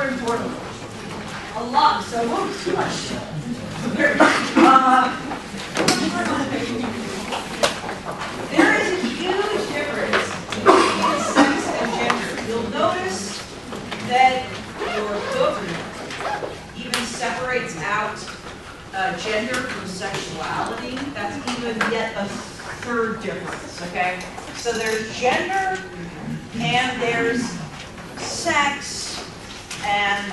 very important. A lot, so too much. There is a huge difference between sex and gender. You'll notice that your book even separates out gender from sexuality. That's even yet a third difference, okay? So there's gender and there's sex, and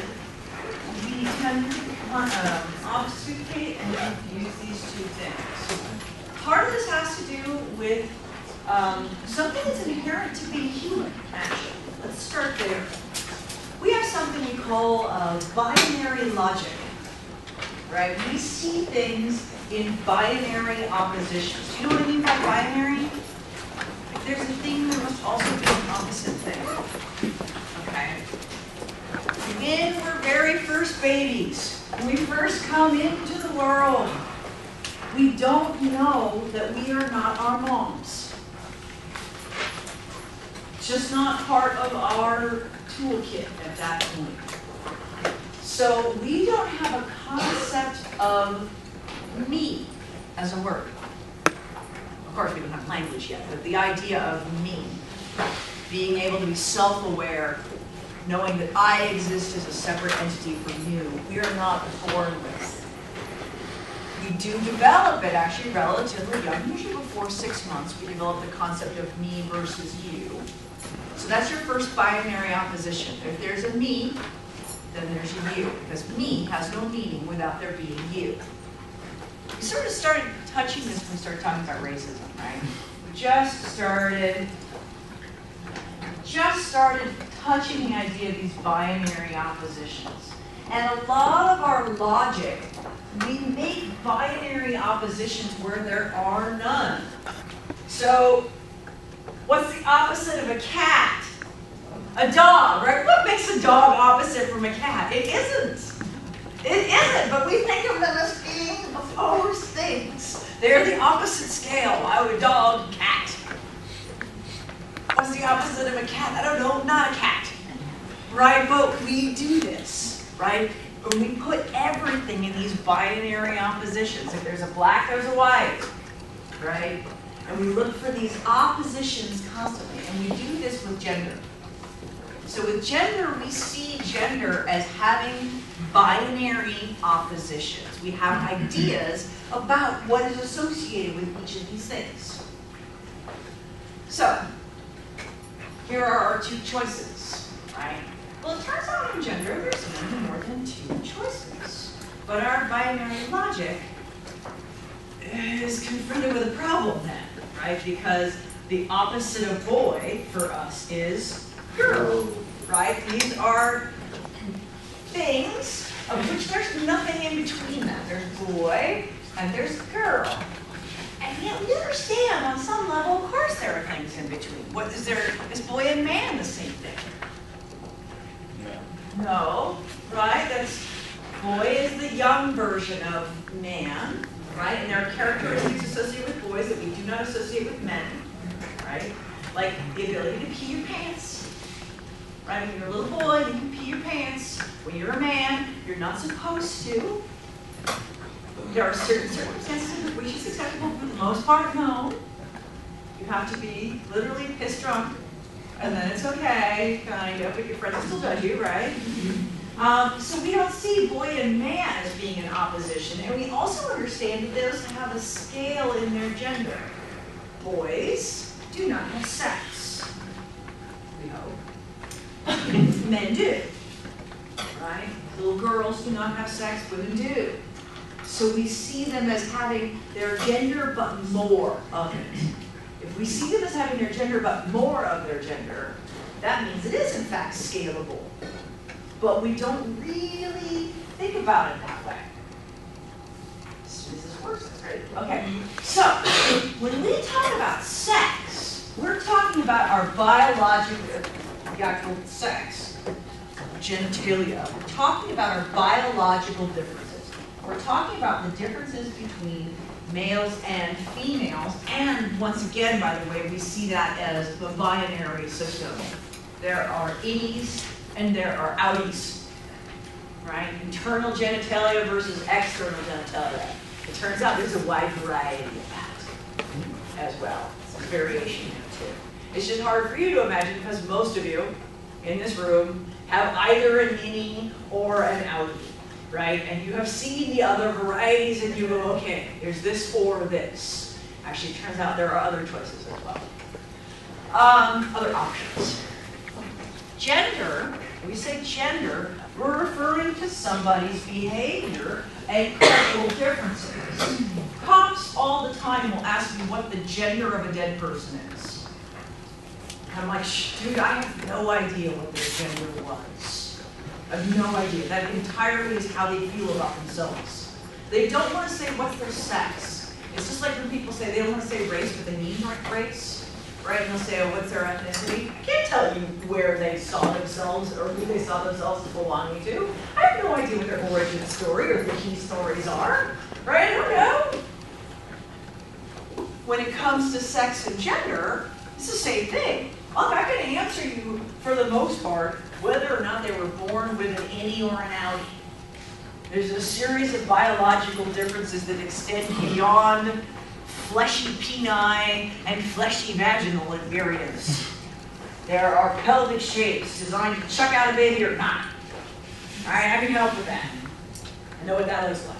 we tend to obfuscate and confuse these two things. Part of this has to do with something that's inherent to being human, actually. Let's start there. We have something we call binary logic, right? We see things in binary oppositions. Do you know what I mean by binary? If there's a thing, there must also be an opposite thing. Okay? When we're very first babies, when we first come into the world, we don't know that we are not our moms. It's just not part of our toolkit at that point. So we don't have a concept of me as a word. Of course, we don't have language yet, but the idea of me, being able to be self-aware, knowing that I exist as a separate entity from you, we are not born with. We do develop it actually relatively young, usually before 6 months, we develop the concept of me versus you. So that's your first binary opposition. If there's a me, then there's a you, because me has no meaning without there being you. We sort of started touching this when we started talking about racism, right? We just started touching the idea of these binary oppositions. And a lot of our logic, we make binary oppositions where there are none. So, what's the opposite of a cat? A dog, right? What makes a dog opposite from a cat? It isn't. It isn't, but we think of them as being opposed things. They're the opposite scale. Why would a dog, cat? What's the opposite of a cat? I don't know, not a cat. Right, but we do this, right? When we put everything in these binary oppositions. If there's a black, there's a white, right? And we look for these oppositions constantly, and we do this with gender. So with gender, we see gender as having binary oppositions. We have ideas about what is associated with each of these things. So, here are our two choices, right? Well, it turns out in gender, there's many more than two choices. But our binary logic is confronted with a problem then, right? Because the opposite of boy for us is girl, right? These are things of which there's nothing in between them. There's boy and there's girl. And yet we understand on some level, of course there are things in between. What is there? Is boy and man the same thing? No, right? That's boy is the young version of man, right? And there are characteristics associated with boys that we do not associate with men, right? Like the ability to pee your pants, right? When you're a little boy, you can pee your pants. When you're a man, you're not supposed to. There are certain circumstances in which it's acceptable. For the most part, no. You have to be literally piss drunk, and then it's okay, kind of, but your friends will still judge you, right? So we don't see boy and man as being in opposition, and we also understand that those have a scale in their gender. Boys do not have sex, we hope. Men do, right? Little girls do not have sex, women do. So we see them as having their gender but more of it. If we see them as having their gender but more of their gender, that means it is in fact scalable. But we don't really think about it that way. As soon as this works, that's great. Okay, so when we talk about sex, we're talking about our biological, the actual sex, genitalia. We're talking about our biological differences. We're talking about the differences between males and females, and once again, by the way, we see that as the binary system. There are innies and there are outies, right? Internal genitalia versus external genitalia. It turns out there's a wide variety of that as well. Some variation there too. It's just hard for you to imagine because most of you in this room have either an innie or an outie, right? And you have seen the other varieties and you go, okay, there's this or this. Actually, it turns out there are other choices as well. Other options. Gender, when we say gender, we're referring to somebody's behavior and cultural differences. Cops all the time will ask me what the gender of a dead person is. And I'm like, dude, I have no idea what their gender was. I have no idea. That entirely is how they feel about themselves. They don't want to say what's their sex. It's just like when people say they don't want to say race, but they mean race. Right, and they'll say, oh, what's their ethnicity? I can't tell you where they saw themselves or who they saw themselves belonging to. I have no idea what their origin story or the key stories are. Right, I don't know. When it comes to sex and gender, it's the same thing. Look, I can answer you, for the most part, whether or not they were born with an innie or an outie. There's a series of biological differences that extend beyond fleshy peni and fleshy vaginal areas. There are pelvic shapes designed to chuck out a baby or not. All right, I can help with that. I know what that looks like.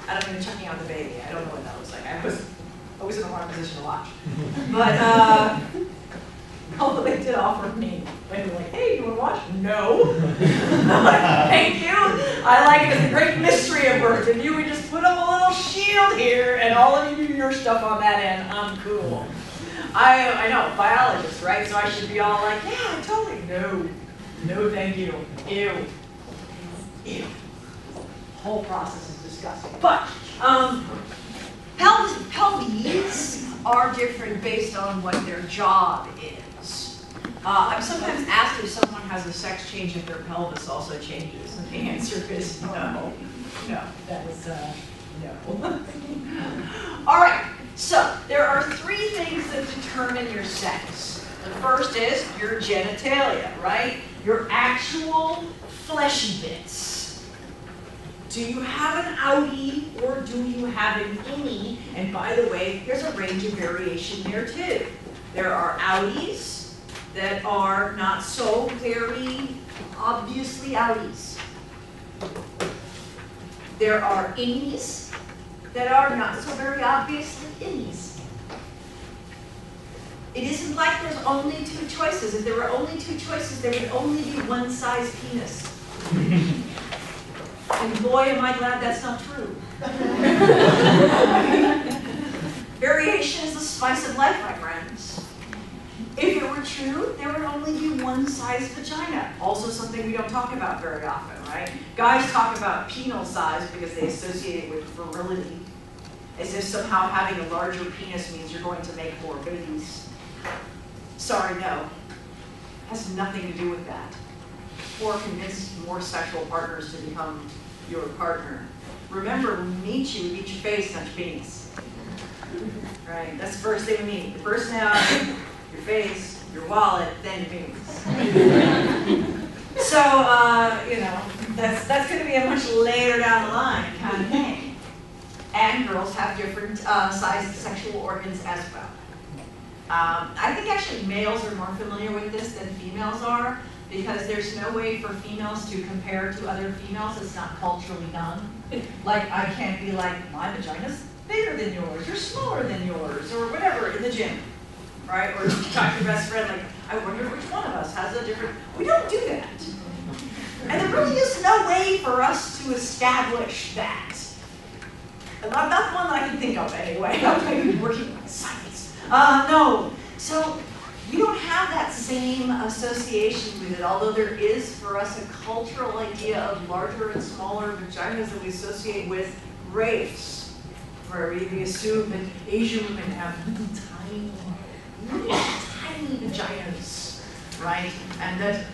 I don't mean chucking out the baby. I don't know what that looks like. I was always in the wrong position to watch. But although they did offer me, they were like, hey, you want to watch? No. I'm like, thank you. I like it as a great mystery of birth. If you would just put up a little shield here and all of you do your stuff on that end, I'm cool. I know, biologist, right? So I should be all like, yeah, totally. No. No, thank you. Ew. Ew. Whole process is disgusting. But pelvies are different based on what their job is. I'm sometimes asked if someone has a sex change if their pelvis also changes, and the answer is no. No, that is no. All right, so there are three things that determine your sex. The first is your genitalia, right? Your actual fleshy bits. Do you have an outie or do you have an innie? And by the way, there's a range of variation there too. There are outies that are not so very obviously outies. There are innies that are not so very obviously innies. It isn't like there's only two choices. If there were only two choices, there would only be one size penis. And boy, am I glad that's not true. Variation is the spice of life, my friends. If it were true, there would only be one size vagina. Also something we don't talk about very often, right? Guys talk about penile size because they associate it with virility, as if somehow having a larger penis means you're going to make more babies. Sorry, no. It has nothing to do with that. Or convince more sexual partners to become your partner. Remember, when we meet you, we meet your face, not your penis. Right? That's the first thing we meet. Your personality, your face, your wallet, then your penis. So, you know, that's going to be a much later down the line kind of thing. And girls have different sized sexual organs as well. I think actually males are more familiar with this than females are, because there's no way for females to compare to other females. It's not culturally done. Like, I can't be like, my vagina's bigger than yours, or smaller than yours, or whatever in the gym, right? Or talk to your best friend, like, I wonder which one of us has a different, we don't do that. And there really is no way for us to establish that. And that's one that I can think of anyway. I'm working on science. No, so we don't have that same association with it, although there is for us a cultural idea of larger and smaller vaginas that we associate with race, where we assume that Asian women have little tiny vaginas, right? And that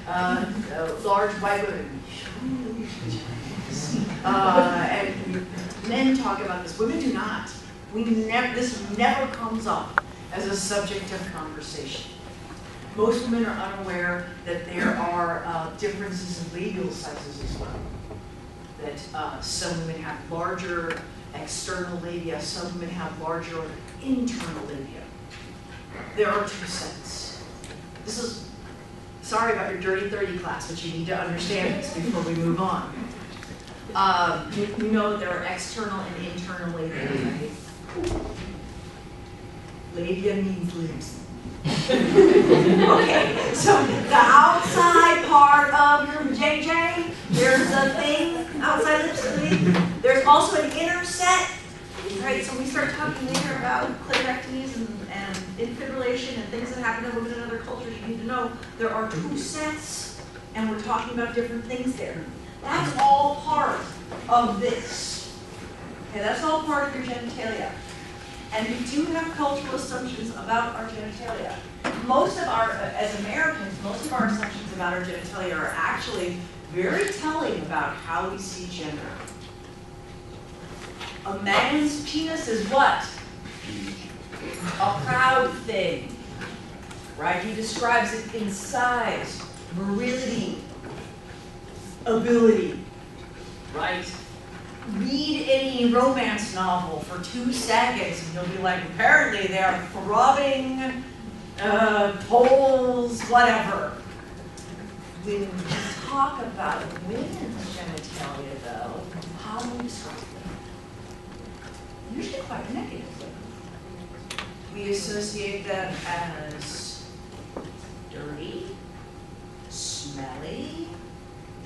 large white women, huge vaginas. And men talk about this, women do not. This never comes up as a subject of conversation. Most women are unaware that there are differences in labial sizes as well. That some women have larger external labia, some women have larger internal labia. There are two sets. This is, sorry about your dirty 30 class, but you need to understand this before we move on. You know that there are external and internal labia, right? Labia means lips. Okay, so the outside part of your JJ, there's a thing, outside lips. There's also an inner set, right? So when we start talking later about clitorectomies and infibulation and things that happen to women in other cultures, you need to know there are two sets, and we're talking about different things there. That's all part of this. Okay, that's all part of your genitalia. And we do have cultural assumptions about our genitalia. Most of our, as Americans, most of our assumptions about our genitalia are actually very telling about how we see gender. A man's penis is what? A proud thing, right? He describes it in size, virility, ability, right? Read any romance novel for 2 seconds and you'll be like, apparently they are throbbing poles, whatever. When we talk about women's genitalia, though, how do we describe them? Usually quite negatively. We associate them as dirty, smelly,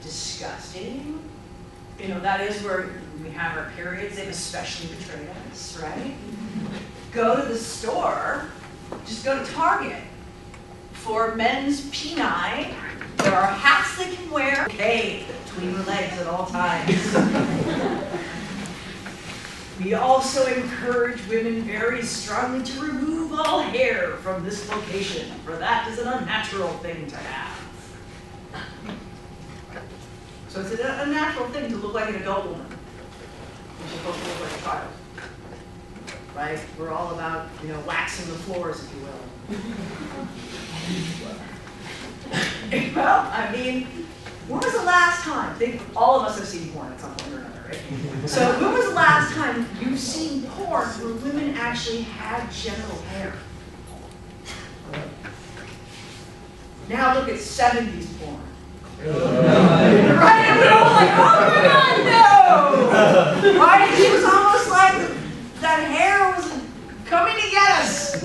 disgusting. You know, that is where we have our periods. They've especially betrayed us, right? Go to the store, just go to Target. For men's peni, there are hats they can wear, okay, between their legs at all times. We also encourage women very strongly to remove all hair from this location, for that is an unnatural thing to have. So it's a natural thing to look like an adult woman. You're supposed to look like a child. Right? We're all about, you know, waxing the floors, if you will. Well, I mean, when was the last time? I think all of us have seen porn at some point or another, right? So when was the last time you've seen porn where women actually had genital hair? Now look at 70s porn. Right? And we're all like, oh my God, no! Right? It was almost like that hair was coming to get us.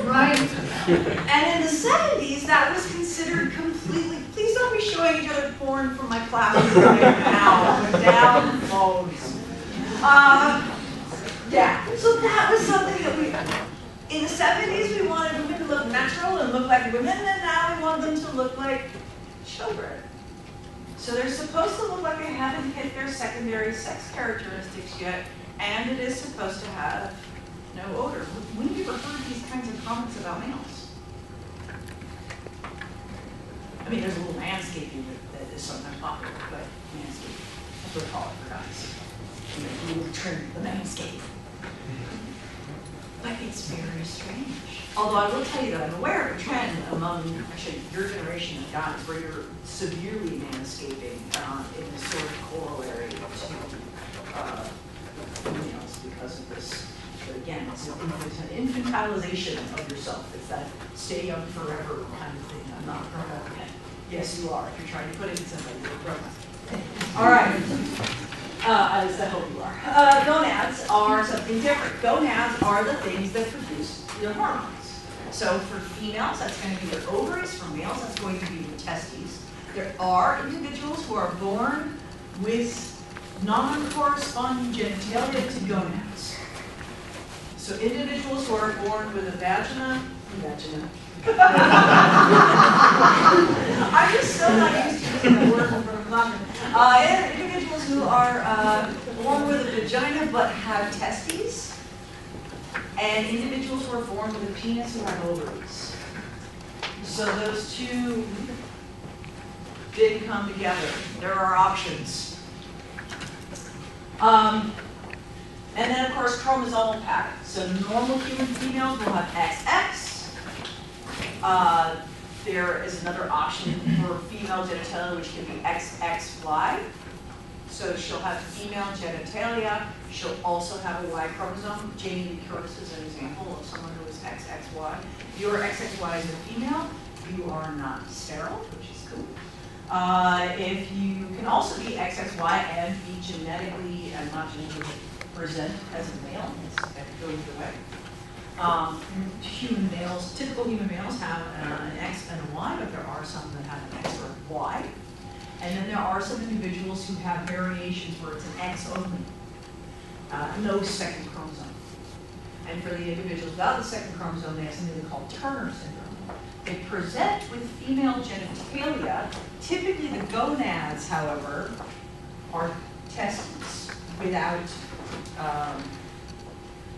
Right? And in the 70s, that was considered completely, please don't be showing each other porn from my classes right now. Down phones. Yeah. So that was something that in the 70s, we wanted women to look natural and look like women, and now we want them to look like children. So they're supposed to look like they haven't hit their secondary sex characteristics yet, and it is supposed to have no odor. When have you ever heard these kinds of comments about males? I mean, there's a little manscaping that is sometimes popular, but manscaping, that's what we call it for guys. You know, trim the manscape. But it's very strange. Although I will tell you that I'm aware of a trend among, actually, your generation of guys where you're severely manscaping in this sort of corollary to females because of this. But again, it's an infantilization of yourself. It's that stay young forever kind of thing. I'm not promoting it. Yes, you are. If you're trying to put it in somebody, you're promoting. All right. At least I hope you are. Gonads are something different. Gonads are the things that produce your hormones. So for females, that's going to be your ovaries. For males, that's going to be your testes. There are individuals who are born with non-corresponding genitalia to gonads. So individuals who are born with a vagina. I'm just so not used to using that word in front of vagina. Individuals who are born with a vagina but have testes, and individuals who are born with a penis who have ovaries. So those two didn't come together. There are options. And then, of course, chromosomal pattern. So normal human females will have XX. There is another option for female genitalia, which can be XXY. So she'll have female genitalia. She'll also have a Y chromosome. Jamie Lee Curtis is an example of someone who is XXY. If you're XXY as a female, you are not sterile, which is cool. If you can also be XXY and be genetically and not genetically present as a male, that goes either way. Human males, typical human males have an X and a Y, but there are some that have an X or a Y. And then there are some individuals who have variations where it's an X only, no second chromosome. And for the individuals without the second chromosome, they have something they call Turner syndrome. They present with female genitalia. Typically the gonads, however, are testes without,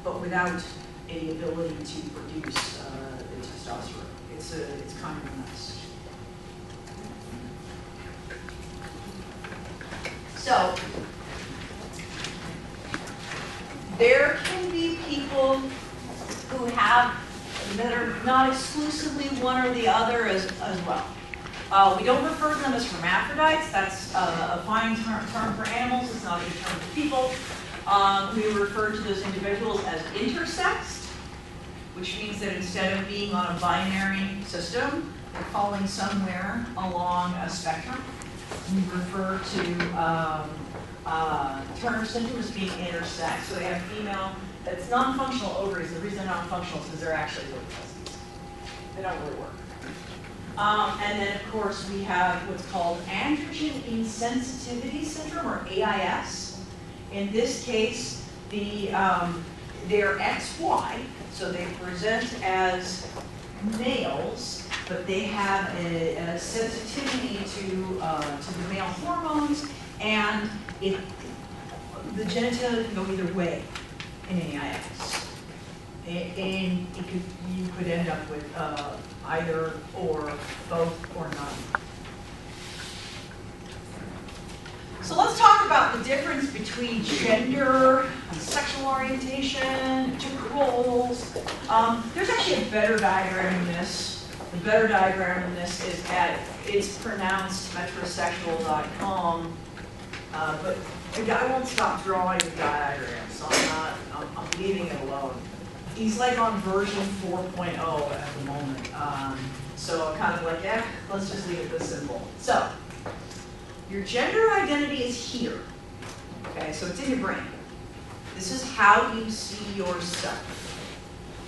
but without a ability to produce the testosterone. It's kind of a mess. So there can be people who have that are not exclusively one or the other as well. We don't refer to them as hermaphrodites. That's a fine term for animals. It's not a good term for people. We refer to those individuals as intersexed, which means that instead of being on a binary system, they're falling somewhere along a spectrum. We refer to Turner syndrome as being intersex. So they have female, it's non-functional ovaries. The reason they're non-functional is because they're actually little testes. They don't really work. And then, of course, we have what's called androgen insensitivity syndrome, or AIS. In this case, they're XY, so they present as males, but they have a sensitivity to the male hormones, and the genitalia can go either way in AIS. And you could end up with either or, both, or none. So let's talk about the difference between gender and sexual orientation, gender roles. There's actually a better diagram in this. The better diagram in this is it's pronounced metrosexual.com, but I won't stop drawing the diagram, so I'm leaving it alone. He's like on version 4.0 at the moment. So I'm kind of like, yeah, let's just leave it this simple. So, your gender identity is here. Okay, so it's in your brain. This is how you see yourself.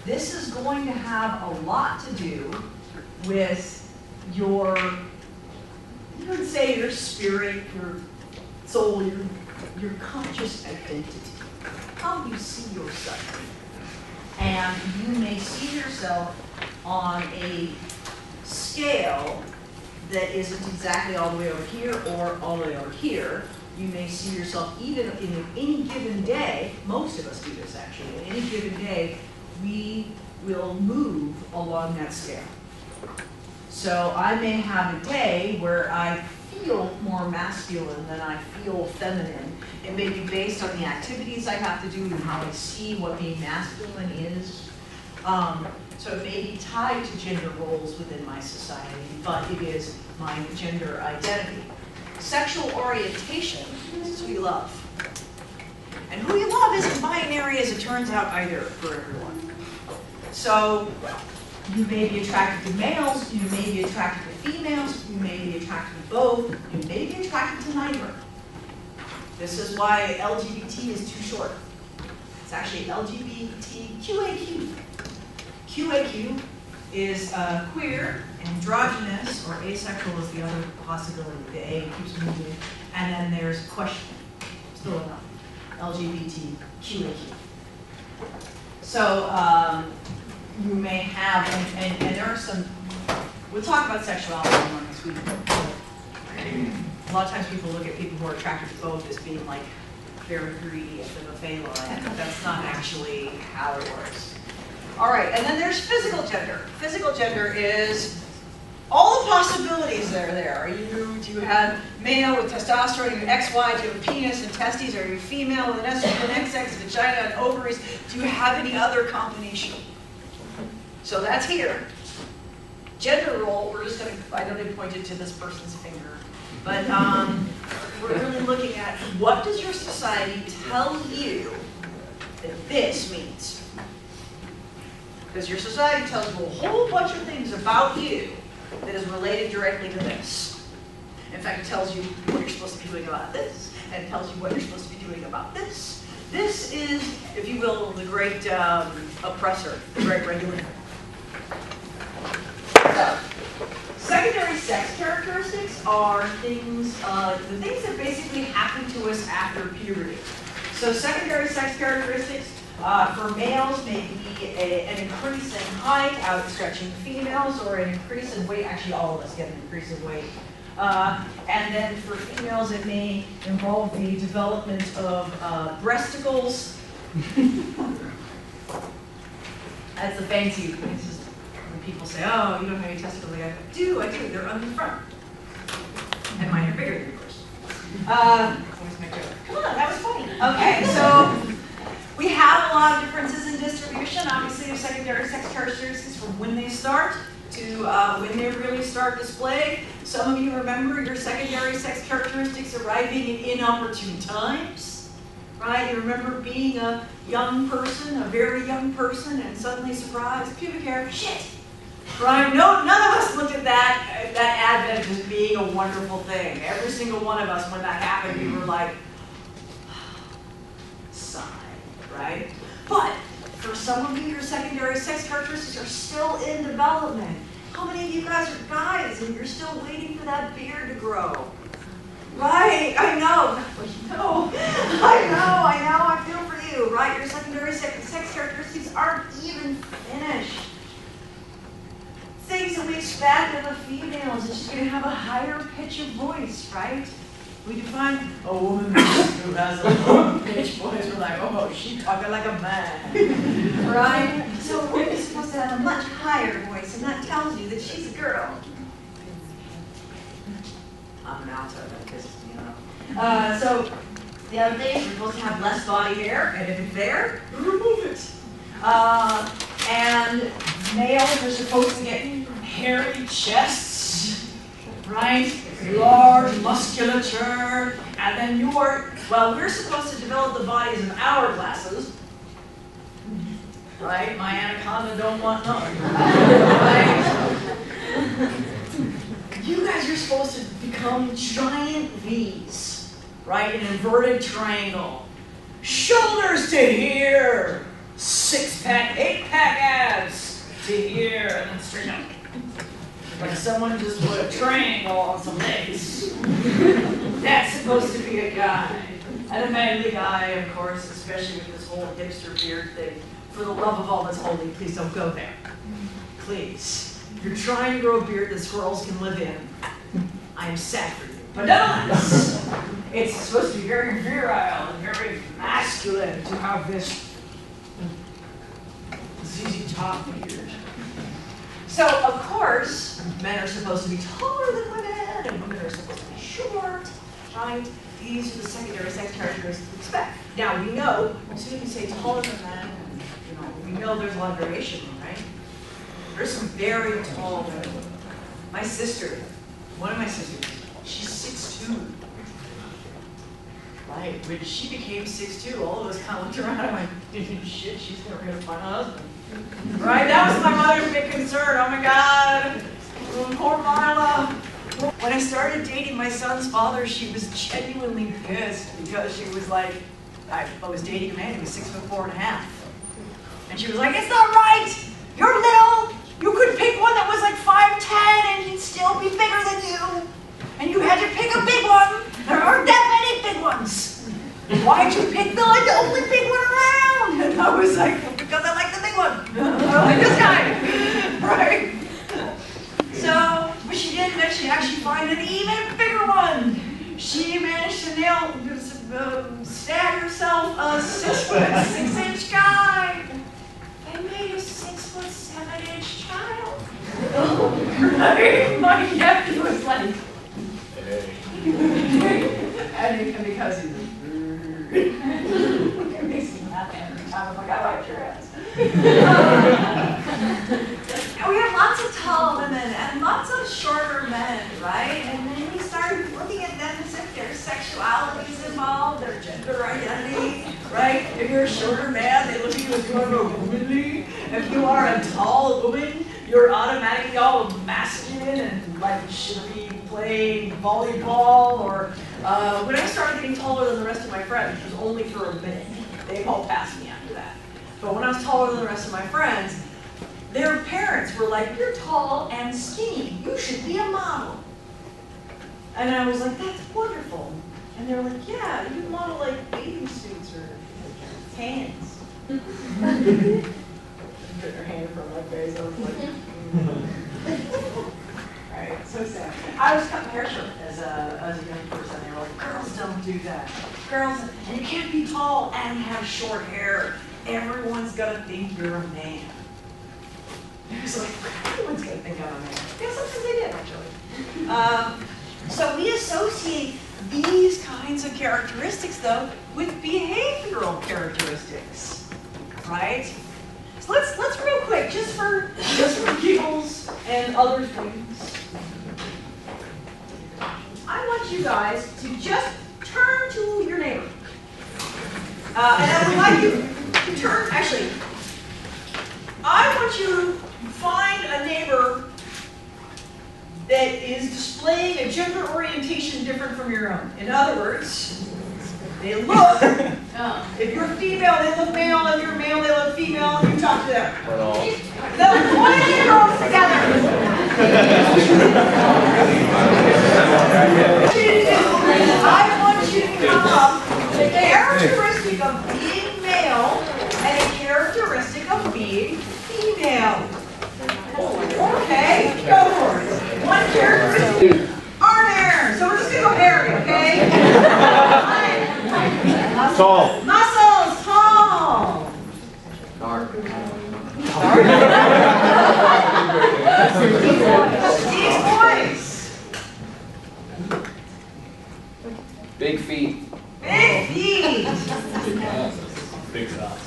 This is going to have a lot to do with your, you would say your spirit, your soul, your conscious identity. How you see yourself. And you may see yourself on a scale that isn't exactly all the way over here or all the way over here. You may see yourself even in any given day, most of us do this actually, in any given day, we will move along that scale. So I may have a day where I feel more masculine than I feel feminine. It may be based on the activities I have to do and how I see what being masculine is. So it may be tied to gender roles within my society, but it is my gender identity. Sexual orientation is who you love. And who you love isn't binary, as it turns out, either for everyone. So you may be attracted to males, you may be attracted to females, you may be attracted to both, you may be attracted to neither. This is why LGBT is too short. It's actually LGBTQAQ. QAQ is queer, androgynous, or asexual is the other possibility. The A keeps moving. And then there's question. Still enough. LGBTQAQ. So you may have, and there are some, we'll talk about sexuality more next week. A lot of times people look at people who are attracted to both as being like very greedy at the buffet line. That's not actually how it works. All right, and then there's physical gender. Physical gender is all the possibilities that are there. Do you have male with testosterone, you have XY, do you have a penis and testes, are you female with an estrogen, XX, vagina, and ovaries? Do you have any other combination? So that's here. gender role, we're just going to, I know they pointed to this person's finger, but we're really looking at what does your society tell you that this means? Because your society tells you a whole bunch of things about you that is related directly to this. In fact, it tells you what you're supposed to be doing about this, and it tells you what you're supposed to be doing about this. This is, if you will, the great oppressor, the great regulator. So, secondary sex characteristics are things, the things that basically happen to us after puberty. So secondary sex characteristics for males may be an increase in height, outstretching females, or an increase in weight. Actually, all of us get an increase in weight. And then for females, it may involve the development of breasticles. That's the fancy. This is when people say, "Oh, you don't have any testicles." I do. They're on the front, and mine are bigger than yours. Always make joke. Come on, that was funny. Okay, so we have a lot of differences in distribution. Obviously, of secondary sex characteristics from when they start to when they really start displaying. Some of you remember your secondary sex characteristics arriving in inopportune times, right? You remember being a young person, a very young person, and suddenly surprised, pubic hair, shit, right? No, none of us looked at that advent as being a wonderful thing. Every single one of us, when that happened, we were like, sigh, right? But for some of you, your secondary sex characteristics are still in development. How many of you guys are guys and you're still waiting for that beard to grow? Right, I know. I feel for you, right? Your secondary sex characteristics aren't even finished. Things that we expect of a female is that she's going to have a higher pitch of voice, right? We define a woman who has a low pitch voice. We're like, oh, she's talking like a man, right? So a woman's supposed to have a much higher voice, and that tells you that she's a girl. I'm an alto, because, you know. So the other thing is we're supposed to have less body hair, and if it's there, remove it. And males are supposed to get hairy chests, right? Large musculature, and then we're supposed to develop the bodies of hourglasses, right? My anaconda don't want none, right? You guys are supposed to become giant V's, right? An inverted triangle. Shoulders to here, 6-pack, 8-pack abs to here, and then straight up. Like someone just put a triangle on some legs. That's supposed to be a guy. And a manly guy, of course, especially with this whole hipster beard thing. For the love of all that's holy, please don't go there. Please. If you're trying to grow a beard that squirrels can live in, I am sad for you. But nonetheless, it's supposed to be very virile and very masculine to have this ZZ Top beard. So, of course, men are supposed to be taller than women, and women are supposed to be short, right? These are the secondary sex characteristics we expect. Now, we know, as soon as we say taller than men, we know there's a lot of variation, right? There's some very tall women. My sister, one of my sisters, she's 6'2". Right, when she became 6'2", all of us kind of looked around and went, shit, she's never going to find a husband. Right, that was my mother's big concern. Oh my God, poor Marla. When I started dating my son's father, she was genuinely pissed because she was like, I was dating a man who was 6'4.5". And she was like, it's not right. You're little. You could pick one that was like 5'10" and he'd still be bigger than you. And you had to pick a big one. There aren't that many big ones. Why'd you pick the only big one around? And I was like, because I like the big one. I like this guy, right? So, but she did eventually actually find an even bigger one. She managed to stab herself a 6'6" guy. I made a 6'7" child. Right? My nephew was like, and because he's it makes me laugh every time. I'm like, I like your ass. And we have lots of tall women If you're a shorter man, they look at you as more of a womanly. If you are a tall woman, you're automatically all masculine and like should be playing volleyball. Or when I started getting taller than the rest of my friends, which was only for a minute, they all passed me after that. But when I was taller than the rest of my friends, their parents were like, "You're tall and skinny. You should be a model." And I was like, "That's wonderful." And they were like, "Yeah, you model like bathing suits or hands." Put their hand from my face. I was like, right, so sad. I was cutting my hair short as a young person. They were like, "Girls don't do that. Girls, and you can't be tall and have short hair. Everyone's gonna think you're a man." I was like, "Everyone's gonna think I'm a man." Yeah, sometimes they did actually. So we associate these kinds of characteristics, though, with behavioral characteristics, right? So let's real quick, just for giggles and other things. I want you guys to just turn to your neighbor, and I would like you to turn. Actually, I want you to find a neighbor that is displaying a gender orientation different from your own. In other words, they look, if you're female, they look male. If you're male, they look female, and you talk to them. No, point your girls together. I want you to come up with a characteristic of being male and a characteristic of being female. Okay, go for it. One characteristic. Arm hair. So we're just going to go hairy, okay? Tall. Muscles, tall. Dark. Deep voice. Big feet. Big feet. Big socks.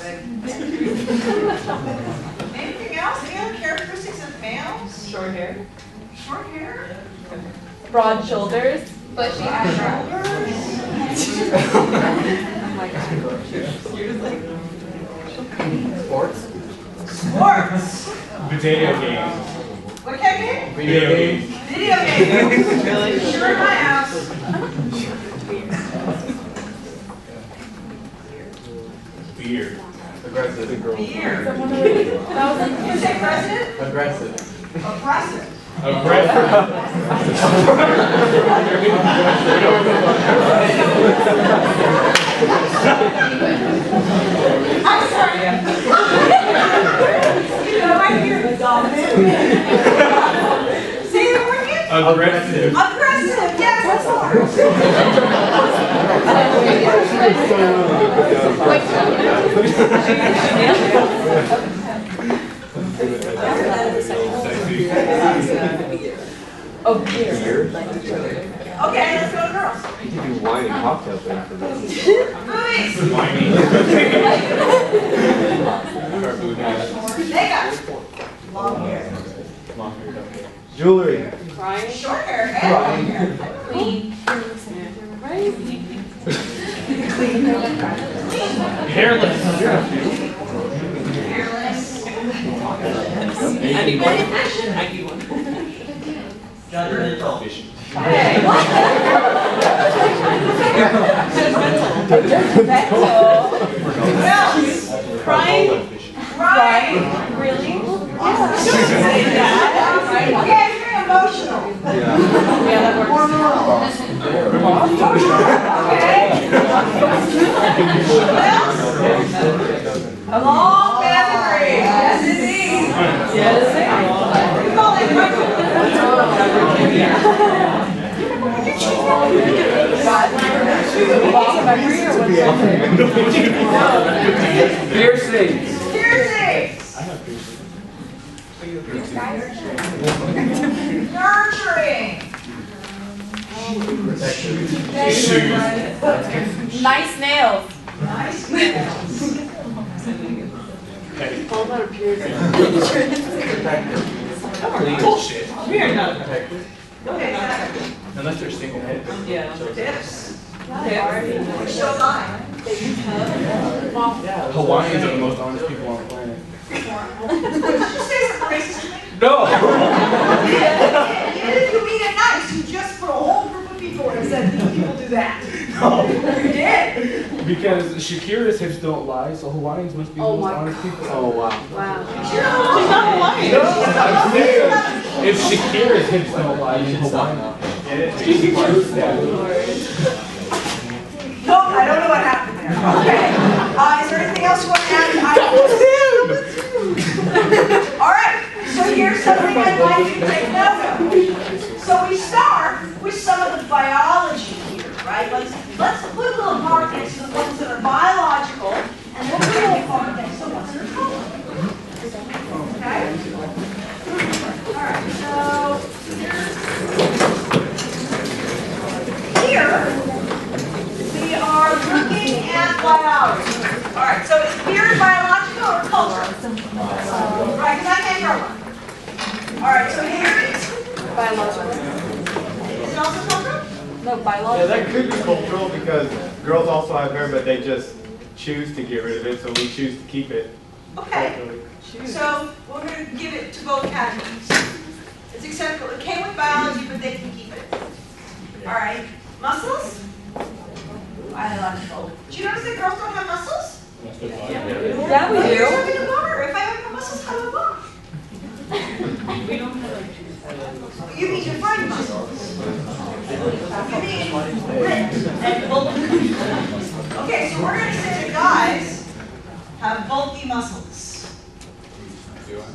Anything else? Any other characteristics of males? Short hair. Short hair. Broad shoulders. Bushy eyebrows. Oh my god. You're just like... Sports. Sports. Potato game. What kind of game? Video game. Video game. Really? Sure in my house. Beer. Aggressive. Beer. That was like... You say president? Aggressive. Oppressive. I'm sorry. You know, I hear the dominant. Say it again. Aggressive. Aggressive. Yes, that's hard. Oh, beer. Okay, let's go to girls. You can do wine and cocktail things for this. Movies. They got long hair. Jewelry. Crying. Short hair and long hair. Clean. Right? Hairless. Hairless. I need one. I need one. Judgmental. Efficient. Hey. What else? Crying. Crying. Really? Yeah. Say that. Okay, very emotional. Yeah, that works. Hormonal. Okay. What else? A long pedigree. Yes, indeed. Yes. We call it Piercings. piercings. Nurturing. Nice nails. Nice nails. All about a piercing. Bullshit. We are not protected. Okay, Unless they're single-handed. Yeah. tips. Which shows I. Hawaiians are the most honest people on the planet. Did you say something racist to me? No! You didn't mean it nice. You just put a whole group of people and said these people do that. No. You did. Because Shakira's hips don't lie, so Hawaiians must be the most honest people. Oh, wow. Wow. She's not Hawaiian. No, I'm saying, if Shakira's hips don't lie, then Hawaiian. She can choose that. No, I don't know what happened there. Okay. Is there anything else you want to add? All right. So here's something I'd like you to take note of. So we start with some of the biology here, right? Let's put a little mark next to the ones that are biological, and we'll put a little mark next to the ones that are color. Okay? All right. So here we are looking at biology. All right. So is beer biological or cultural? Right, because I can't grow one. All right. So here is Biological. Is it also cultural? No, Yeah, biological. that could be cultural because girls also have hair, but they just choose to get rid of it, so we choose to keep it. Okay. So we're going to give it to both categories. It's acceptable. It came with biology, but they can keep it. All right. Muscles? Biological. Do you notice that girls don't have muscles? Yeah, we Well, you're do. having a bummer. If I have no muscles, how do I walk? You mean your brain muscles? You mean ribs and bulky. Okay, so we're going to say that guys have bulky muscles.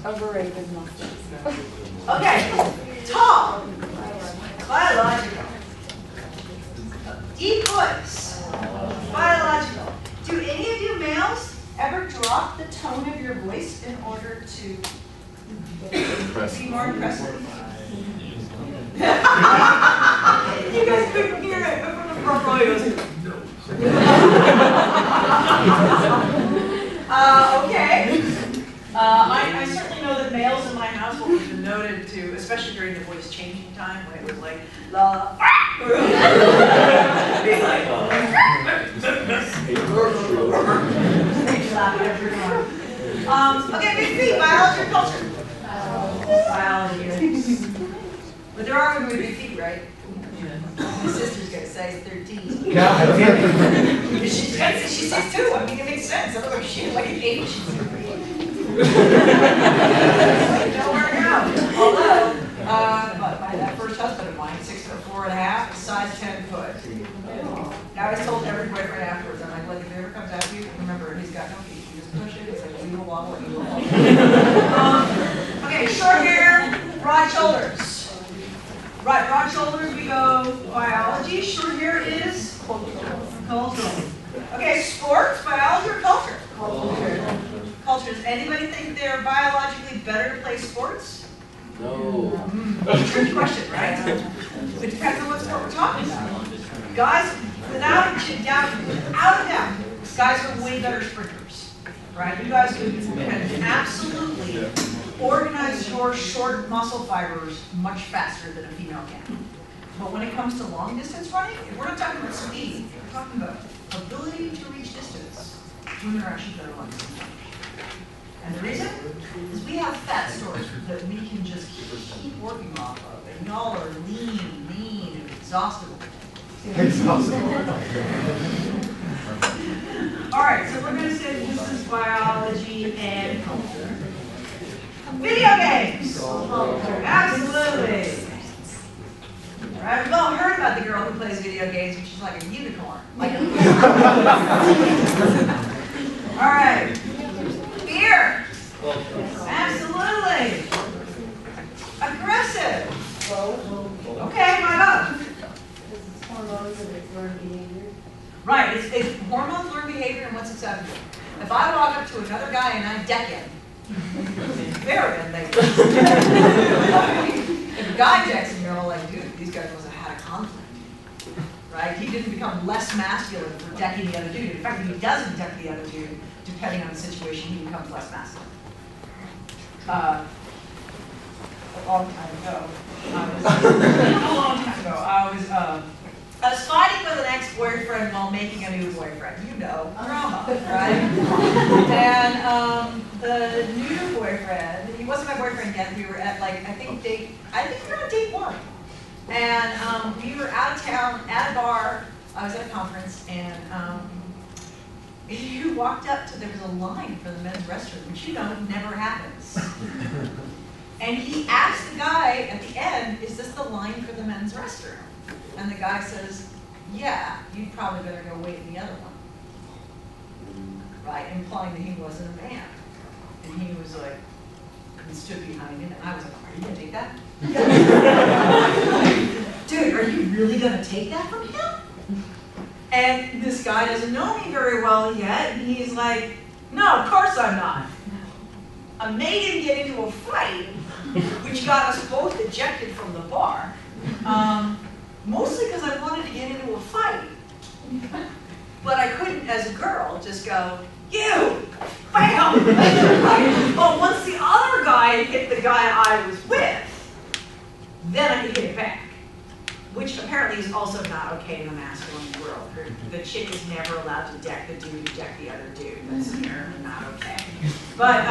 Overrated muscles. Okay, tall, biological. Deep voice, biological. Do any of you males ever drop the tone of your voice in order to be more impressive? You guys couldn't hear it, but from the front row, he goes, no. Okay. I certainly know that males in my household have been noted to, especially during the voice changing time, when it was like, la, be like, okay, big feet, biology or culture? Biology. But there are women with big feet, right? My sister's got a size 13. She's 6'2". I mean, it makes sense. I look like she's like an 8. She's don't work out. Although, that first husband of mine, 6'4.5", size 10 foot. I was told every boyfriend afterwards, I'm like, look, if it ever comes out to you, remember, he's got no feet. You just push it. It's like, you will wobble, you will wobble. Okay, short hair, broad shoulders. Right, broad shoulders, we go biology. Short hair is cultural. Okay, sports, biology or culture? Culture. Culture. Does anybody think they're biologically better to play sports? No. Tricky question, right? It depends on what sport we're talking about. Guys, without a doubt, guys are way better sprinters, right? You guys can absolutely organize your short muscle fibers much faster than a female can. But when it comes to long distance running, we're not talking about speed, we're talking about ability to reach distance. Women are actually better ones. And the reason is we have fat stores that we can just keep working off of. And y'all are lean, mean, and exhaustible. All right, so we're going to say this is biology and culture. Video games. Absolutely. Right, we've all heard about the girl who plays video games, and she's like a unicorn. Like a all right. Fear. Absolutely. Aggressive. Okay, why not? Right, it's hormones, learned behavior, and what's acceptable. If I walk up to another guy and I deck him, very unlikely. If a guy decks him, you're all like, dude, these guys must have had a conflict. Right? He didn't become less masculine for decking the other dude. In fact, if he doesn't deck the other dude, depending on the situation, he becomes less masculine. A long time ago, I was fighting with an ex ex-boyfriend while making a new boyfriend. You know, drama, right? And the new boyfriend, he wasn't my boyfriend yet. We were at like, I think we were on date 1. And we were out of town at a bar. I was at a conference, and he walked up to, there was a line for the men's restroom, which you know never happens. And he asked the guy at the end, is this the line for the men's restroom? And the guy says, yeah, you'd probably better go wait in the other one. Right, implying that he wasn't a man. And he was like, and stood behind him, and I was like, are you gonna take that? Dude, are you really gonna take that from him? And this guy doesn't know me very well yet, and he's like, no, of course I'm not. I made him get into a fight, which got us both ejected from the bar, mostly because I wanted to get into a fight. But I couldn't, as a girl, just go, you, bam! But once the other guy hit the guy I was with, then I could hit it back. Which apparently is also not okay in the masculine world. The chick is never allowed to deck the dude who decked the other dude. That's apparently not okay. But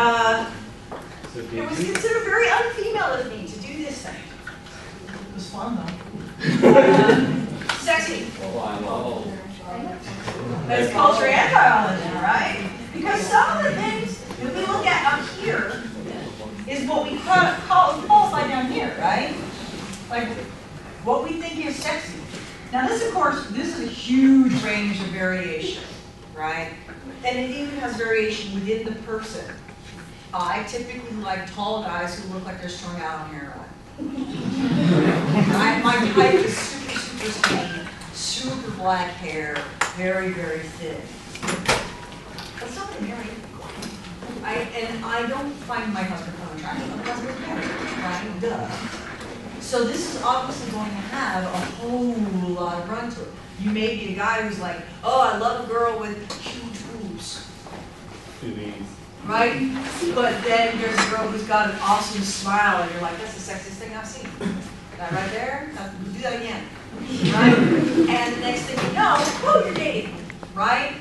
it was considered very unfemale of me to do this thing. It was fun though. Sexy. That's culture and biology, right? Because some of the things that we look at up here is what we qualify down here, right? Like what we think is sexy. Now this, of course, this is a huge range of variation, right? And it even has variation within the person. I typically like tall guys who look like they're strung out on heroin. My type is super, super skinny, super black hair, very, very thin. That's not the married. And I don't find my husband unattractive unless we're married, right? Duh. So this is obviously going to have a whole lot of run to it. You may be a guy who's like, oh, I love a girl with huge boobs. Right? But then there's a girl who's got an awesome smile, and you're like, that's the sexiest thing I've seen. That right there? Do that again. Right? And the next thing you know, oh, you're dating. Right?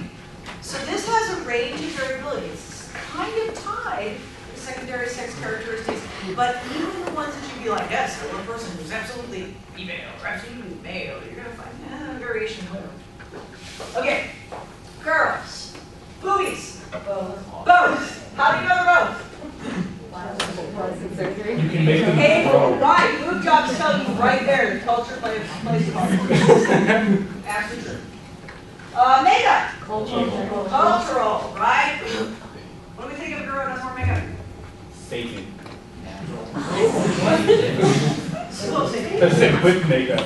So this has a range of variability. It's kind of tied to secondary sex characteristics, but even the ones that you'd be like, yes, I want a person who's absolutely female or absolutely male, you're going to find variation in women. Okay, girls, boobies. Both. How do you know they're both? You can make them Okay, grow. right. Boob jobs tell you right there. The culture plays a part. Absolutely true. Makeup. Cultural, right? What do we think of a girl who does more makeup? Satan. That's it with makeup.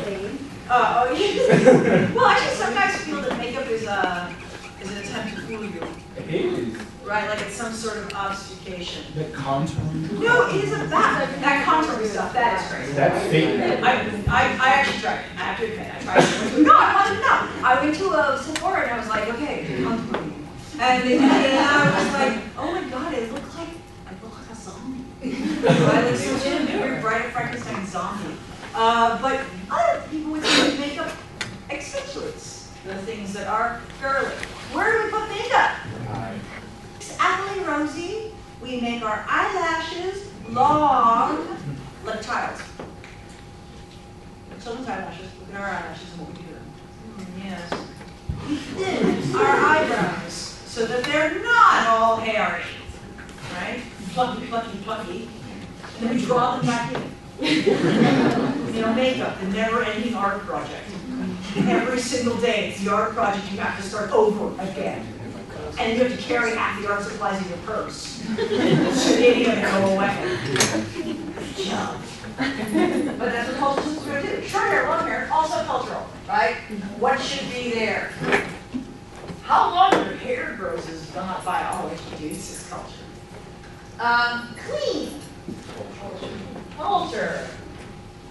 Oh, yeah. Well, actually, some guys feel that makeup is an attempt to fool you. It is. Right, like it's some sort of obfuscation. The contour. No, it isn't that contouring stuff. That is crazy. That's Satan. I actually tried it. I have to admit, I tried it. No, I wanted to know. I went to a Sephora and I was like, okay, contouring. And they did it, and I was like, oh my god, I look like a zombie. Right, like some sort of weird Bride of Frankenstein zombie. But other people would say makeup accentuates the things that are girly. Where do we put makeup? Apple and Rosie, we make our eyelashes long, like child. Children's eyelashes. Look at our eyelashes and what we do to them. Yes. We thin our eyebrows so that they're not all hairy, right? Plucky, plucky, plucky. And then we draw them back in. Makeup, the never-ending art project. Every single day, it's the art project you have to start over again. And you have to carry half the art supplies in your purse. So it ain't gonna go away. Good job. But that's what cultural systems are going to do. Short hair, long hair, also cultural, right? What should be there? How long your hair grows is not biology, dude. It's just culture. Clean. Culture.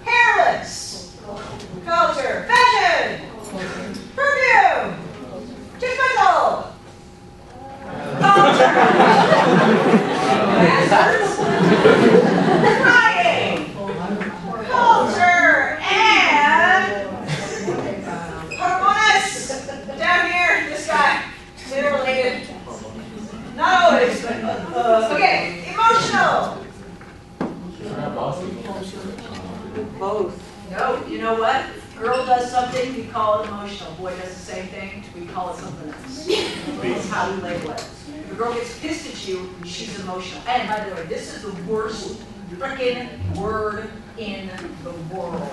Hairless. Culture. Fashion. Perfume. Judgmental. Culture. Crying. Culture. And harmonious. Girl does something, we call it emotional. Boy does the same thing, we call it something else. That's how we label it. If a girl gets pissed at you, she's emotional. And by the way, this is the worst frickin' word in the world.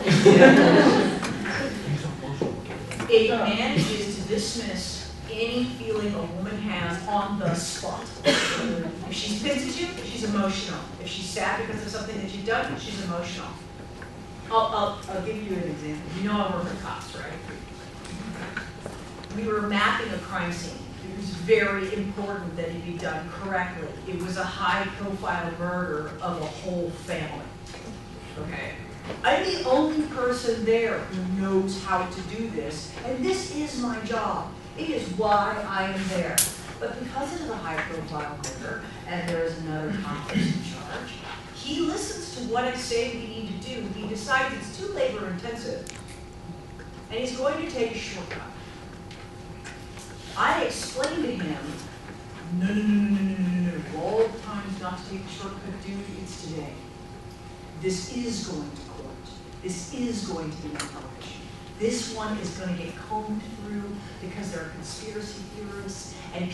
It manages to dismiss any feeling a woman has on the spot. If she's pissed at you, she's emotional. If she's sad because of something that you've done, she's emotional. I'll give you an example. You know I work with cops, right? We were mapping a crime scene. It was very important that it be done correctly. It was a high-profile murder of a whole family. Okay? I'm the only person there who knows how to do this, and this is my job. It is why I am there. But because it is a high-profile murder, and there is another cop in charge, he listens to what I say we need to do. He decides it's too labor-intensive, and he's going to take a shortcut. I explained to him, no. Of all the times not to take a shortcut, dude, it's today. This is going to court. This is going to be on television. This one is going to get combed through because there are conspiracy theorists. And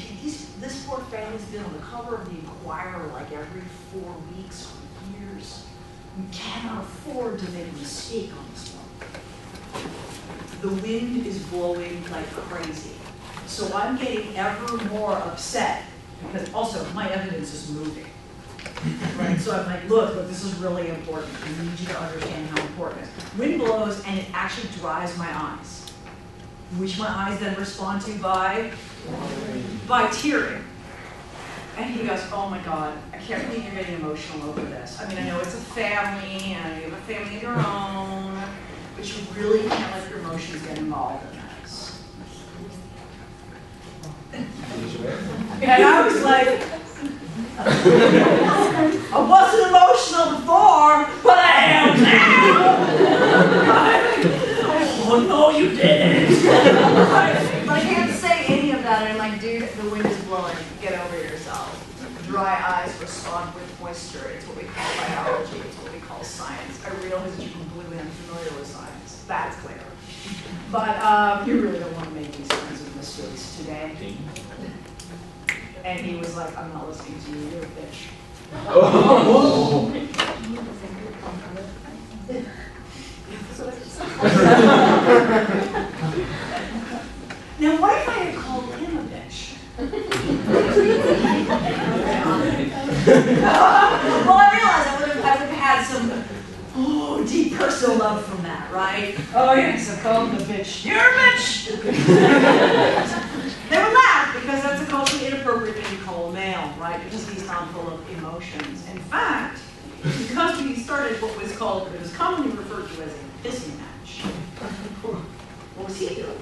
this poor family's been on the cover of the Inquirer like every 4 weeks for years. We cannot afford to make a mistake on this one. The wind is blowing like crazy. So I'm getting ever more upset because also my evidence is moving. Right? So I'm like, look, this is really important. I need you to understand how important it is. Wind blows and it actually dries my eyes, which my eyes then respond to by tearing. And he goes, oh my God, I can't believe you're getting emotional over this. I mean, I know it's a family, and you have a family of your own, but you really can't let your emotions get involved in this. And I was like, I wasn't emotional before, but I am now. Oh no, you didn't. But I can't say any of that. And I'm like, dude, the wind is blowing. Get over yourself. Dry eyes respond with moisture. It's what we call biology. It's what we call science. I realize that you're completely unfamiliar with science. That's clear. But you really don't want to make these kinds of mistakes today. And he was like, I'm not listening to you, you're a bitch. Oh. Now, what if I had called him a bitch? Well, I realized I would have had some deep personal love from that, right? Oh yes, I called him a bitch. You're a bitch! They would laugh because that's a culturally inappropriate thing to call a male, right? Because he's not full of emotions. In fact, because we started what was commonly referred to as a pissing match. What was he doing?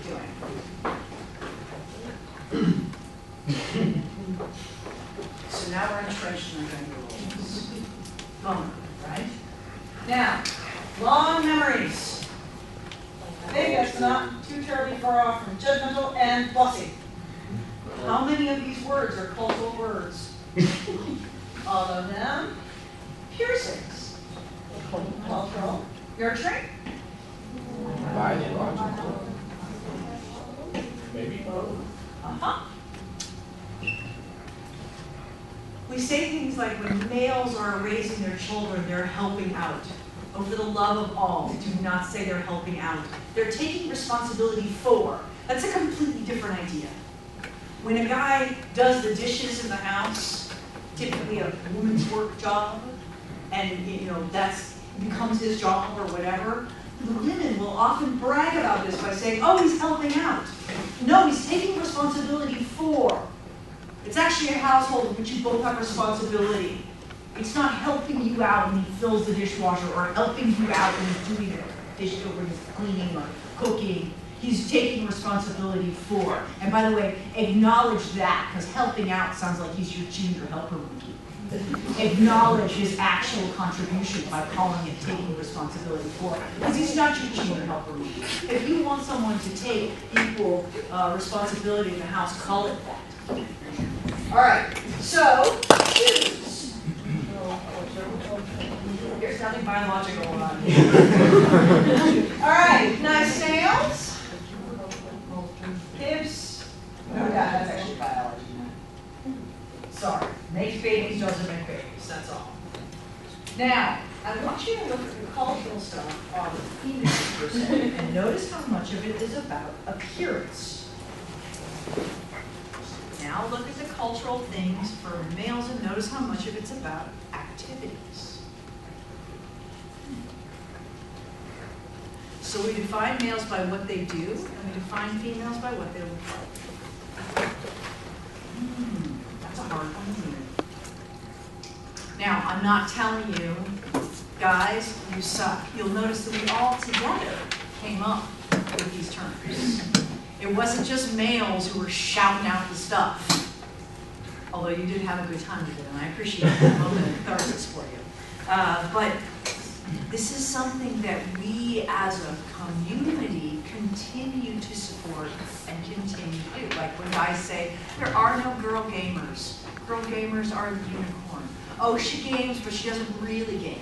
So now we're entrenched in our gender roles. Moment, right? Now, long memories. I think that's not too terribly far off from judgmental and bossy. How many of these words are cultural words? All of them. Piercings. Cultural. Nurturing. Biological. Maybe. Uh-huh. We say things like when males are raising their children, they're helping out. Oh, for the love of all, do not say they're helping out. They're taking responsibility for. That's a completely different idea. When a guy does the dishes in the house, typically a woman's work job, and that's becomes his job or whatever, the women will often brag about this by saying, oh, he's helping out. No, he's taking responsibility for. It's actually a household in which you both have responsibility. It's not helping you out when he fills the dishwasher or helping you out when he's doing the dish or when he's cleaning or cooking. He's taking responsibility for. And by the way, acknowledge that, because helping out sounds like he's your junior helper monkey. Acknowledge his actual contribution by calling it taking responsibility for, because he's not your junior helper monkey. If you want someone to take equal responsibility in the house, call it that. All right, so shoes. There's nothing biological on it. All right, nice nails. Hips. No, that's actually biology. Sorry, makes babies doesn't make babies, that's all. Now, I want you to look at the cultural stuff on the females per se, and notice how much of it is about appearance. Now look at the cultural things for males and notice how much of it's about activities. So we define males by what they do, and we define females by what they look like. That's a hard one, isn't it? Now, I'm not telling you, guys, you suck. You'll notice that we all together came up with these terms. It wasn't just males who were shouting out the stuff, although you did have a good time with it, and I appreciate that moment of catharsis for you. But this is something that we as a community continue to support and continue to do. Like when guys say, there are no girl gamers. Girl gamers are the unicorn. Oh, she games, but she doesn't really game.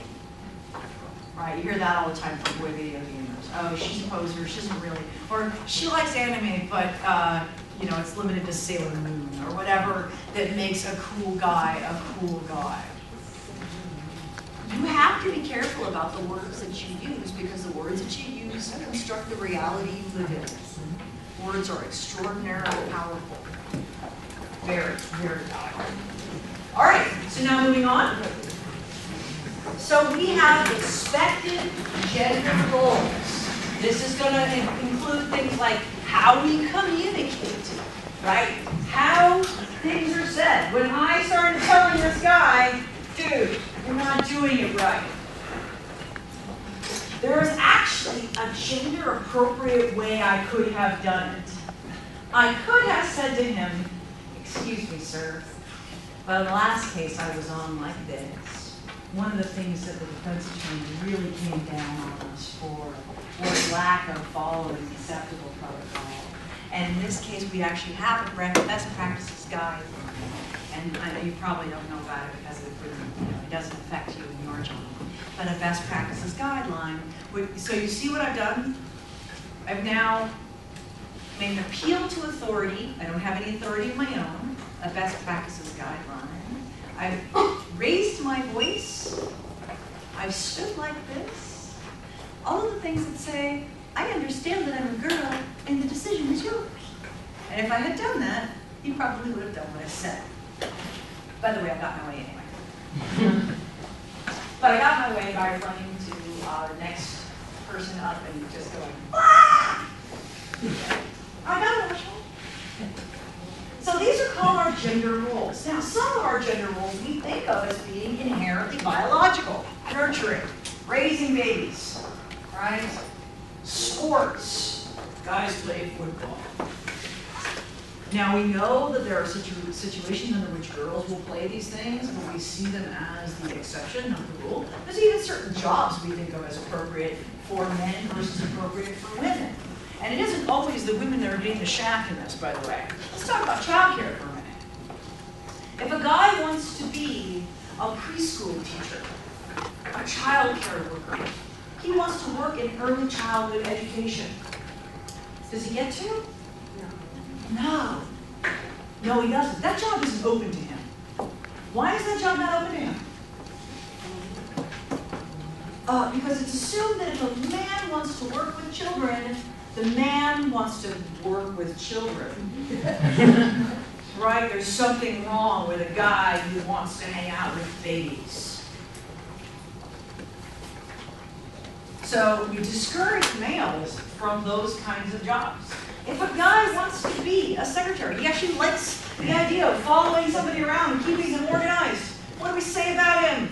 Right, you hear that all the time from boy video gamers. Oh, she's a poser, she doesn't really, or she likes anime, but you know, it's limited to Sailor Moon, or whatever that makes a cool guy a cool guy. You have to be careful about the words that you use, because the words that you use construct the reality you live in. Words are extraordinarily powerful. Very, very powerful. All right, so now moving on. So we have expected gender roles. This is going to include things like how we communicate, right? How things are said. When I started telling this guy, dude, you're not doing it right. There's actually a gender appropriate way I could have done it. I could have said to him, excuse me, sir, but in the last case I was on like this. One of the things that the defense attorney really came down on us for was lack of following acceptable protocol. And in this case, we actually have a best practices guide. And I know you probably don't know about it because it doesn't affect you in your job. But a best practices guideline. So you see what I've done? I've now made an appeal to authority. I don't have any authority of my own. A best practices guideline. I've raised my voice. I've stood like this. All of the things that say, I understand that I'm a girl and the decision is yours. And if I had done that, you probably would have done what I said. By the way, I got my way anyway. But I got my way by running to our next person up and just going, ah! I got it. So these are called our gender roles. Now, some of our gender roles we think of as being inherently biological, nurturing, raising babies, right? Sports, guys play football. Now we know that there are situations under which girls will play these things, but we see them as the exception, not the rule. There's even certain jobs we think of as appropriate for men versus appropriate for women. And it isn't always the women that are being the shaft in this, by the way. Let's talk about childcare for a minute. If a guy wants to be a preschool teacher, a childcare worker, he wants to work in early childhood education. Does he get to? No. No, he doesn't. That job isn't open to him. Why is that job not open to him? Because it's assumed that if a man wants to work with children, the man wants to work with children. Right? There's something wrong with a guy who wants to hang out with babies. So we discourage males from those kinds of jobs. If a guy wants to be a secretary, he actually likes the idea of following somebody around and keeping them organized. What do we say about him?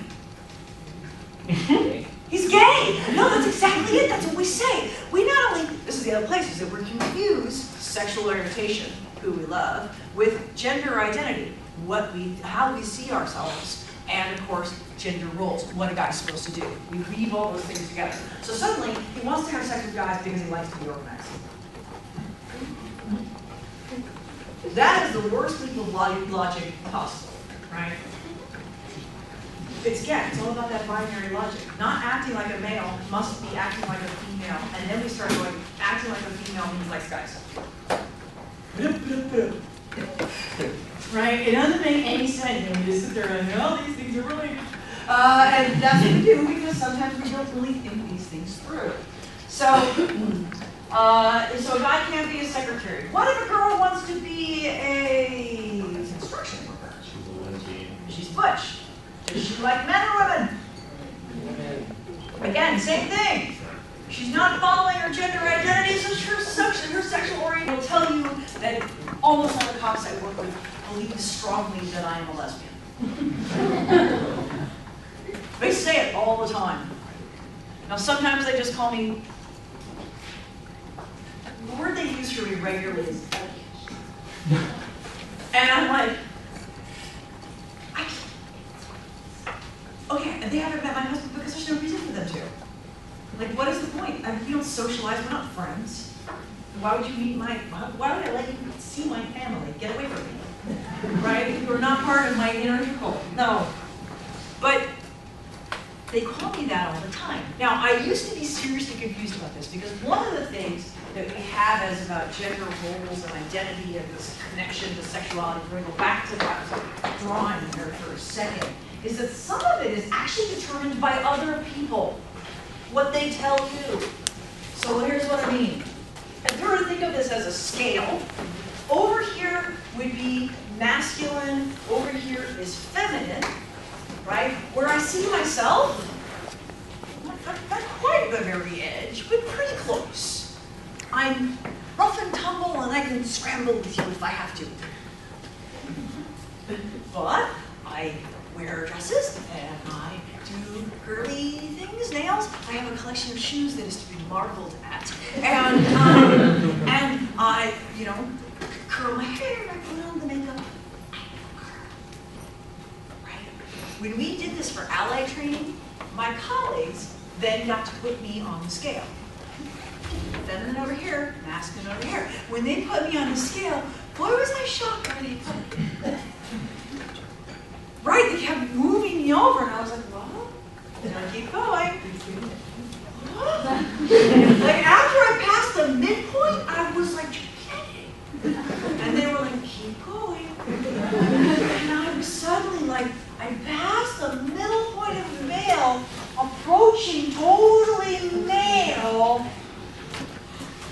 He's gay. No, that's exactly it. That's what we say. We not only, this is the other place, is that we confuse sexual orientation, who we love, with gender identity, how we see ourselves, and of course, gender roles, what a guy's supposed to do. We weave all those things together. So suddenly, he wants to have sex with guys because he likes to be organized. That is the worst leap of logic possible, right? it's all about that binary logic. Not acting like a male must be acting like a female. And then we start going, acting like a female means like skies. Right? It doesn't make any sense. You just sit there and all these things are related. And that's what we do because sometimes we don't really think these things through. So, so a guy can't be a secretary. What if a girl wants to be a construction worker? She's butch. Does she like men or women? Again, same thing. She's not following her gender identity, so her sexual orientation will tell you that almost all the cops I work with believe strongly that I am a lesbian. They say it all the time. Now sometimes they just call me, the word they use for me regularly is and I'm like, okay, and they haven't met my husband because there's no reason for them to. Like, what is the point? We don't socialize, we're not friends. Why would you meet why would I let you see my family? Get away from me. Right? You are not part of my inner circle. No. But they call me that all the time. Now, I used to be seriously confused about this because one of the things that we have as about gender roles and identity and this connection to sexuality, we're going to go back to that drawing here for a second, is that some of it is actually determined by other people, what they tell you. So here's what I mean. If you were to think of this as a scale, over here would be masculine, over here is feminine, right? Where I see myself, not quite at the very edge, but pretty close. I'm rough and tumble and I can scramble with you if I have to. But I wear dresses and I do girly things, nails. I have a collection of shoes that is to be marveled at. And I, curl my hair, I put on the makeup. Right? When we did this for ally training, my colleagues then got to put me on the scale. Feminine over here, masculine over here. When they put me on the scale, boy was I shocked when they put me. Right, they kept moving me over, and I was like, what? And I keep going. What? Like, after I passed the midpoint, I was like, you're kidding. And they were like, keep going. And I was suddenly like, I passed the middle point of male, approaching totally male.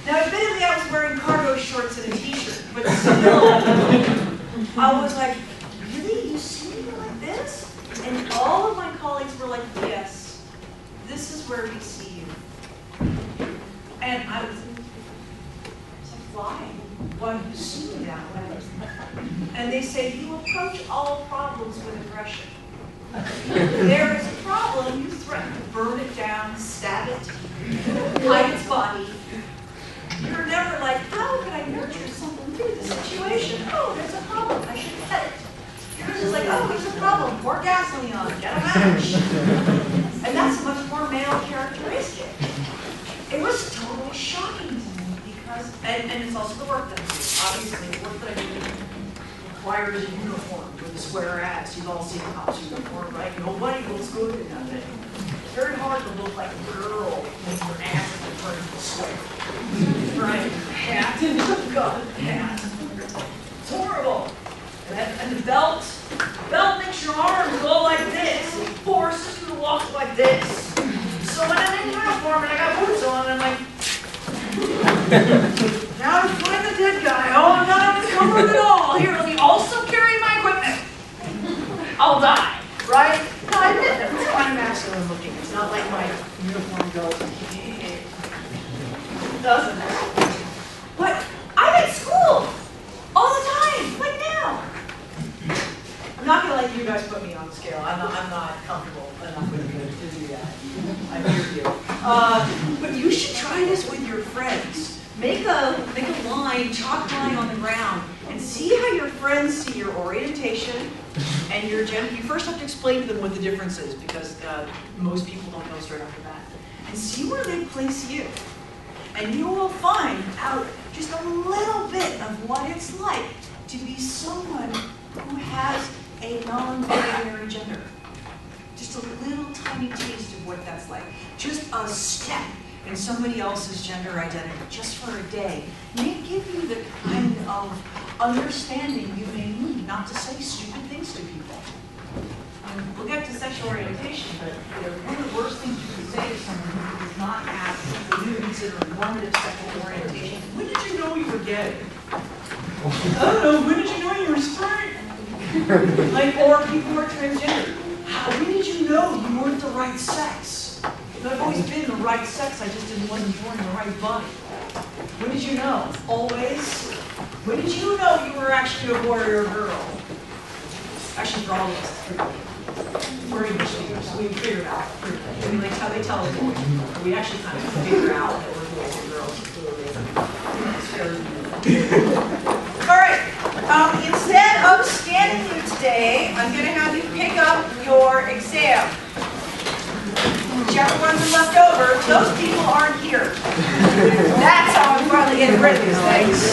Now, admittedly, I was wearing cargo shorts and a t-shirt, but still, I was like, really? You see me like this? And all of my colleagues were like, yes, this is where we see you. And I was like, why? Why do you see me that way? And they say, you approach all problems with aggression. There is a problem, you threaten to burn it down, stab it, hide its body. You're never like, how can I nurture something through the situation? Oh, there's a problem, I should cut it. Yours is like, oh, there's a problem, pour gasoline on it, get a match. And that's a much more male characteristic. It was totally shocking to me because, and it's also the work that I do. Obviously, the work that I do requires a uniform with a square ass. You've all seen a cop's uniform, right? Nobody looks good in that thing. It's very hard to look like a girl when your ass is turned into a square. Right? Hat. Oh, God, hat. It's horrible. And the belt makes your arms go like this. It forces you to walk like this. So when I'm in uniform and I got boots on, I'm like, now to find the dead guy. Oh, I'm not encumbered at all. Here, let me also carry my equipment. I'll die, right? No, I admit that it's kind of masculine looking. It's not like my uniform goes, it doesn't. But I'm at school all the time, like now. I'm not gonna let you guys put me on the scale. I'm not comfortable enough with you to do that. I hear you. But you should try this with your friends. Make a line, chalk line on the ground, and see how your friends see your orientation and your gender. You first have to explain to them what the difference is because most people don't know straight off the bat. And see where they place you. And you will find out just a little bit of what it's like to be someone who has a non-binary gender. Just step in somebody else's gender identity just for a day may give you the kind of understanding you may need not to say stupid things to people. And we'll get to sexual orientation, but one of the worst things you can say to someone who does not have what you consider normative sexual orientation, when did you know you were gay? I don't know, when did you know you were straight? Like, or people who are transgender. When did you know you weren't the right sex? I've always been the right sex, I just wasn't born in the right body. When did you know? Always? When did you know you were actually a boy or a girl? Actually, for all of us, we're English speakers, so we figure it out. I mean, like how they tell us boys. We actually kind of figure out that we're boys and girls. It's fair. All right. Instead of scanning you today, I'm going to have you pick up your exam. Whichever ones are left over, those people aren't here. That's how I'm finally getting rid of these things.